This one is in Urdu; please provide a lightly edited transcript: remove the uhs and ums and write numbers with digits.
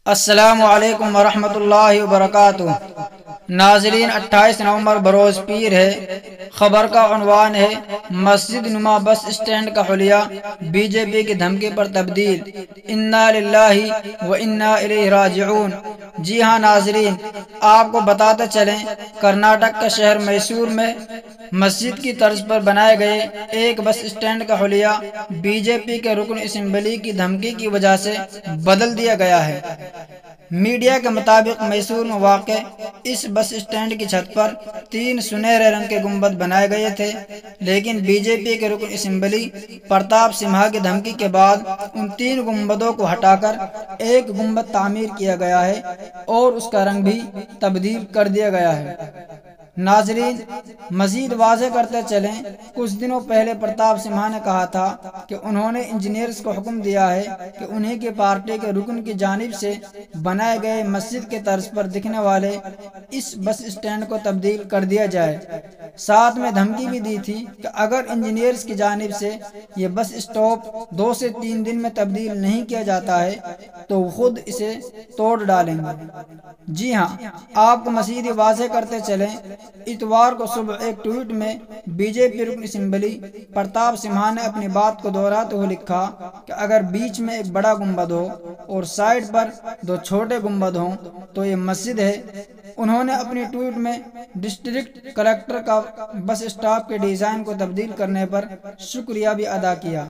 السلام علیکم ورحمۃ اللہ وبرکاتہ۔ ناظرین، 28 نومبر بروز پیر ہے۔ خبر کا عنوان ہے: مسجد نما بس اسٹینڈ کا حلیہ بی جے پی کی دھمکی پر تبدیل، انا للہ و انا الیہ راجعون۔ جی ہاں ناظرین، آپ کو بتاتے چلیں، کرناٹک کے شہر میسور میں مسجد کی طرز پر بنائے گئے ایک بس اسٹینڈ کا حلیہ بی جے پی کے رکن اسمبلی کی دھمکی کی وجہ سے بدل دیا گیا ہے۔ میڈیا کے مطابق میسور میں واقع اس بس اسٹینڈ کی چھت پر 3 سنہرے رنگ کے گنبد بنائے گئے تھے، لیکن بی جے پی کے رکن اسمبلی پرتاپ سمہا کی دھمکی کے بعد ان 3 گنبدوں کو ہٹا کر ایک گنبد تعمیر کیا گیا ہے اور اس کا رنگ بھی تبدیل کر دیا گیا ہے۔ ناظرین، مزید واضح کرتے چلیں، کچھ دنوں پہلے پرتاپ سمہا نے کہا تھا کہ انہوں نے انجینئرز کو حکم دیا ہے کہ انہیں کی پارٹی کے رکن کی جانب سے بنائے گئے مسجد کے طرز پر دکھنے والے اس بس اسٹینڈ کو تبدیل کر دیا جائے۔ ساتھ میں دھمکی بھی دی تھی کہ اگر انجینئرز کی جانب سے یہ بس اسٹاپ 2 سے 3 دن میں تبدیل نہیں کیا جاتا ہے تو وہ خود اسے توڑ ڈالیں گے۔ جی ہاں، آپ کو مزید واضح کرتے چلیں، اتوار کو صبح ایک ٹویٹ میں بی جے پی رکن اسمبلی پرتاپ سمہا نے اپنی بات کو دہراتے ہوئے لکھا کہ اگر بیچ میں ایک بڑا گنبد ہو اور سائڈ پر 2 چھوٹے گنبد ہوں تو یہ مسجد ہے۔ انہوں نے اپنی ٹویٹ میں ڈسٹرکٹ کلکٹر کا بس اسٹاپ کے ڈیزائن کو تبدیل کرنے پر شکریہ بھی ادا کیا۔